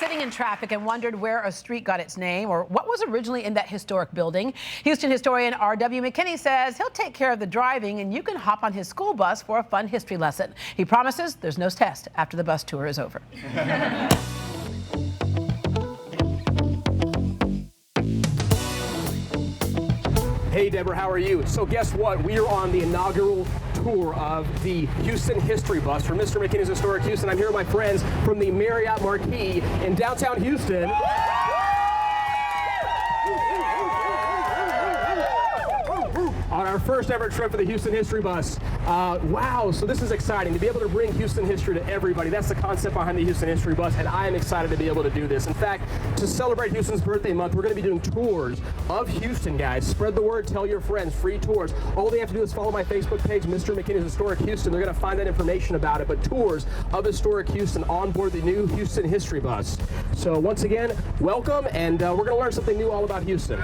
sitting in traffic and wondered where a street got its name or what was originally in that historic building? Houston historian R.W. McKinney says he'll take care of the driving and you can hop on his school bus for a fun history lesson. He promises there's no test after the bus tour is over. Hey Deborah, how are you? So guess what? We are on the inaugural tour of the Houston History Bus for Mister McKinney's Historic Houston. I'm here with my friends from the Marriott Marquis in downtown Houston. On our first ever trip for the Houston History Bus. Wow, so this is exciting to be able to bring Houston history to everybody. That's the concept behind the Houston History Bus, and I am excited to be able to do this. In fact, to celebrate Houston's birthday month, we're going to be doing tours of Houston, guys. Spread the word, tell your friends, free tours. All they have to do is follow my Facebook page, Mister McKinney's Historic Houston. They're going to find that information about it, but tours of historic Houston on board the new Houston History Bus. So once again, welcome, and we're going to learn something new all about Houston.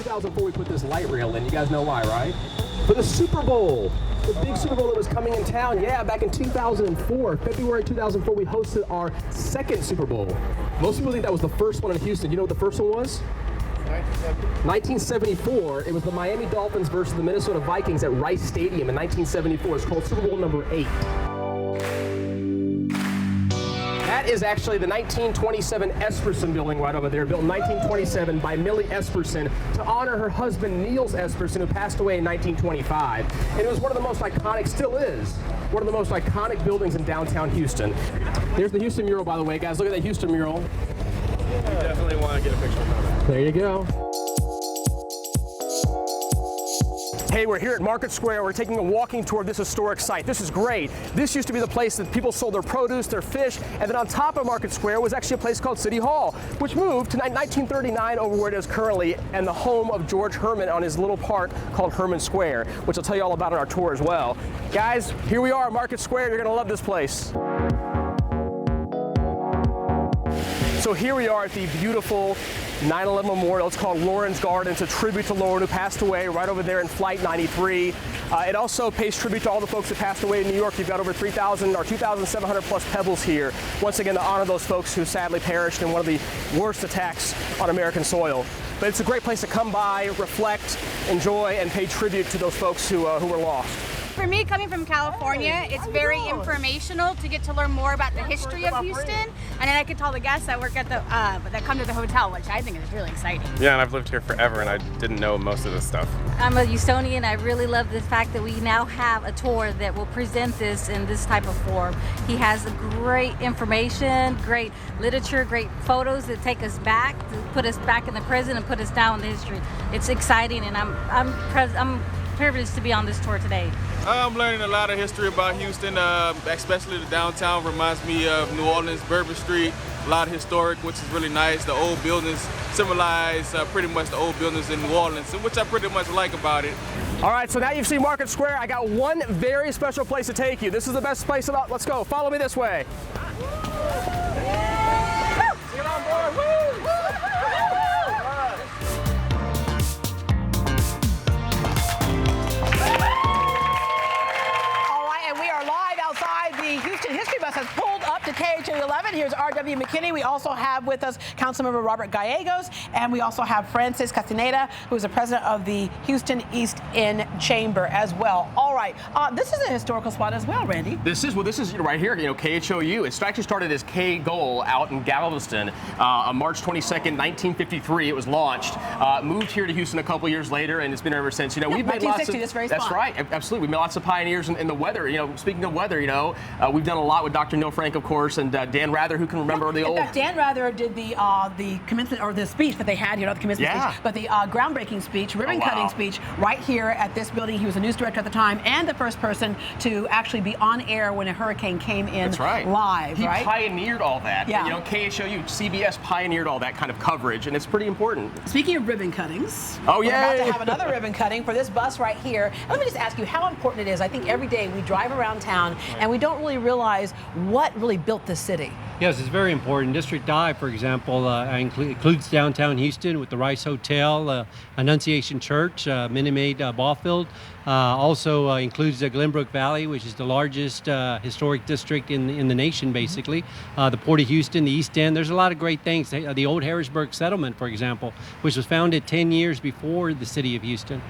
2004 we put this light rail in. You guys know why, right? For the Super Bowl. The big Super Bowl that was coming in town. Yeah, back in 2004, February 2004, we hosted our second Super Bowl. Most people think that was the first one in Houston. You know what the first one was? 1974. It was the Miami Dolphins versus the Minnesota Vikings at Rice Stadium in 1974. It's called Super Bowl number 8. That is actually the 1927 Esperson building right over there, built in 1927 by Millie Esperson to honor her husband, Niels Esperson, who passed away in 1925. And it was one of the most iconic, still is, one of the most iconic buildings in downtown Houston. There's the Houston mural, by the way, guys. Look at that Houston mural. You definitely want to get a picture of that. There you go. Hey, we're here at Market Square. We're taking a walking tour of this historic site. This is great. This used to be the place that people sold their produce, their fish, and then on top of Market Square was actually a place called City Hall, which moved to 1939 over where it is currently, and the home of George Herman on his little park called Herman Square, which I'll tell you all about on our tour as well. Guys, here we are at Market Square. You're gonna love this place. So here we are at the beautiful 9/11 Memorial. It's called Lauren's Garden. It's a tribute to Lauren, who passed away right over there in Flight 93. It also pays tribute to all the folks that passed away in New York. You've got over 3,000 or 2,700 plus pebbles here, once again to honor those folks who sadly perished in one of the worst attacks on American soil. But it's a great place to come by, reflect, enjoy, and pay tribute to those folks who were lost. For me, coming from California, it's very informational to get to learn more about the history of Houston, and then I can tell the guests that work at the that come to the hotel, which I think is really exciting. Yeah, and I've lived here forever, and I didn't know most of this stuff. I'm a Houstonian. I really love the fact that we now have a tour that will present this in this type of form. He has great information, great literature, great photos that take us back, to put us back in the present and put us down in the history. It's exciting, and I'm privileged to be on this tour today. I'm learning a lot of history about Houston, especially the downtown reminds me of New Orleans, Bourbon Street, a lot of historic, which is really nice. The old buildings symbolize pretty much the old buildings in New Orleans, which I pretty much like about it. All right, so now you've seen Market Square. I got one very special place to take you. This is the best place about, let's go, follow me this way. Get on board, woo! Houston History Bus has pulled up to KHO11. Here's R.W. McKinney. We also have with us Councilmember Robert Gallegos, and we also have Francis Castaneda, who is the president of the Houston East End Chamber as well. All right, this is a historical spot as well, Randy. This is right here, KHOU. It actually started as K Goal out in Galveston on March 22nd, 1953. It was launched, moved here to Houston a couple years later, and it's been ever since. We've made lots of. That's right, absolutely. We made lots of pioneers in the weather. Speaking of weather, we've done a lot with Dr. Neil Frank, of course, and Dan Rather, who can remember the old. In fact, Dan Rather did the commencement or the speech that they had, the commencement speech, but the groundbreaking speech, ribbon cutting speech, right here at this building. He was a news director at the time, and the first person to actually be on air when a hurricane came in. That's right. Live. He pioneered all that. Yeah. KHOU, CBS pioneered all that kind of coverage, and it's pretty important. Speaking of ribbon cuttings, we're about to have another ribbon cutting for this bus right here. And let me just ask you how important it is. I think every day we drive around town and we don't really realize what really built this city. Yes, it's very important. District I, for example, includes downtown Houston with the Rice Hotel, Annunciation Church, Minute Maid ball field. Also includes the Glenbrook Valley, which is the largest historic district in the nation, basically. The Port of Houston, the East End. There's a lot of great things. The old Harrisburg settlement, for example, which was founded 10 years before the city of Houston.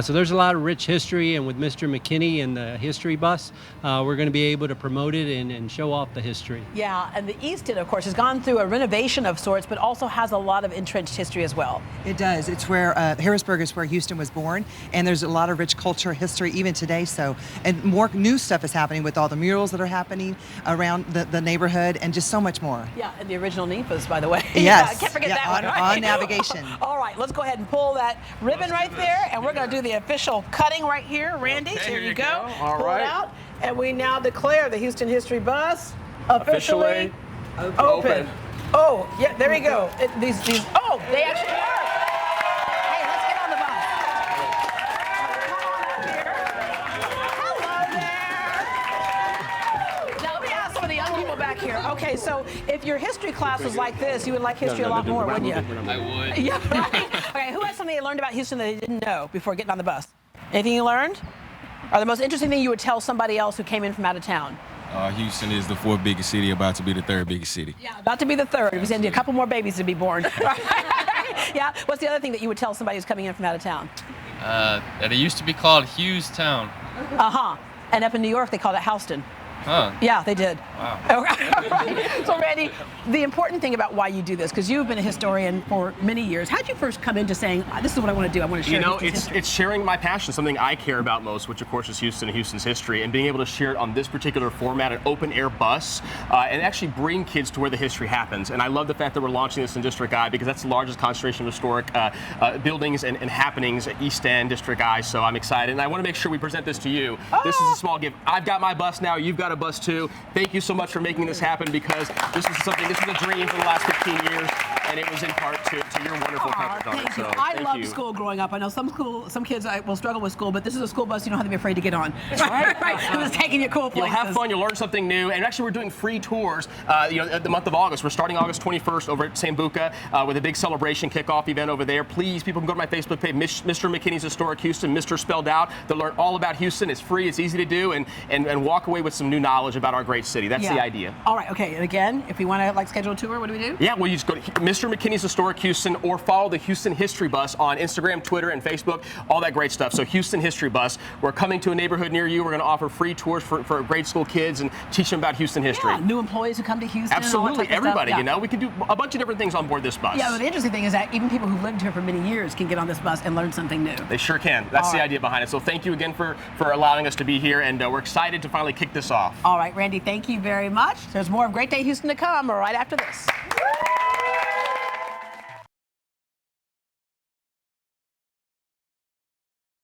So there's a lot of rich history, and with Mr. McKinney and the history bus, we're going to be able to promote it and show off the history. Yeah, and the East End, of course, has gone through a renovation of sorts, but also has a lot of entrenched history as well. It does. It's where Harrisburg is where Houston was born, and there's a lot of rich culture, history, even today. So, and more new stuff is happening with all the murals that are happening around the neighborhood, and just so much more. Yeah, and the original NEPAs, by the way. Yes. Yeah, I can't forget that one. On navigation. All right, let's go ahead and pull that ribbon right there, and we're going to do the official cutting right here. Randy, Okay, here you go. All pull right. it out, and we now declare the Houston History Bus officially open. Oh, yeah, there we go. Oh, they actually work. Hey, let's get on the bus. Come on out here. Hello there. Now, let me ask some of the young people back here. Okay, so if your history class was like this, you would like history a lot more, wouldn't you? I would. Yeah, right? Okay, who has something they learned about Houston that they didn't know before getting on the bus? Anything you learned? Or the most interesting thing you would tell somebody else who came in from out of town? Houston is the 4th biggest city, about to be the 3rd biggest city. Yeah, about to be the 3rd. We send you a couple more babies to be born. Yeah. What's the other thing that you would tell somebody who's coming in from out of town? That it used to be called Hughes Town. Uh-huh. And up in New York, they called it Houston. Huh. Yeah, they did. Wow. So, Randy, the important thing about why you do this, because you've been a historian for many years, how'd you first come into saying, this is what I want to do, I want to share Houston's history? It's sharing my passion, something I care about most, which of course is Houston and Houston's history, and being able to share it on this particular format, an open air bus, and actually bring kids to where the history happens. And I love the fact that we're launching this in District I, because that's the largest concentration of historic buildings and happenings at East End, District I, so I'm excited. And I want to make sure we present this to you. This is a small gift. I've got my bus now, you've got a bus too. Thank you so much for making this happen, because this was a dream for the last 15 years, and it was in part to your wonderful effort on it. Thank you. So, I thank loved you. school growing up. I know some kids will struggle with school, but this is a school bus you don't have to be afraid to get on. That's right. Right. It's taking you cool places. You'll have fun, you'll learn something new, and actually we're doing free tours the month of August. We're starting August 21st over at Sambuca with a big celebration kickoff event over there. Please, people can go to my Facebook page, Mister McKinney's Historic Houston, Mr. spelled out. They'll learn all about Houston. It's free, it's easy to do, and walk away with some new knowledge about our great city. That's the idea. All right, okay, and again, if we want to schedule a tour, what do we do? Yeah, well, you just go to Mister McKinney's Historic Houston, or follow the Houston History Bus on Instagram, Twitter, and Facebook, all that great stuff. So Houston History Bus, we're coming to a neighborhood near you. We're going to offer free tours for grade school kids and teach them about Houston history. Yeah, new employees who come to Houston. Absolutely, everybody, Yeah. you know. We can do a bunch of different things on board this bus. Yeah, but the interesting thing is that even people who've lived here for many years can get on this bus and learn something new. They sure can. That's All the right. idea behind it. So thank you again for allowing us to be here, and we're excited to finally kick this off. All right, Randy, thank you very much. There's more of Great Day Houston to come right after this.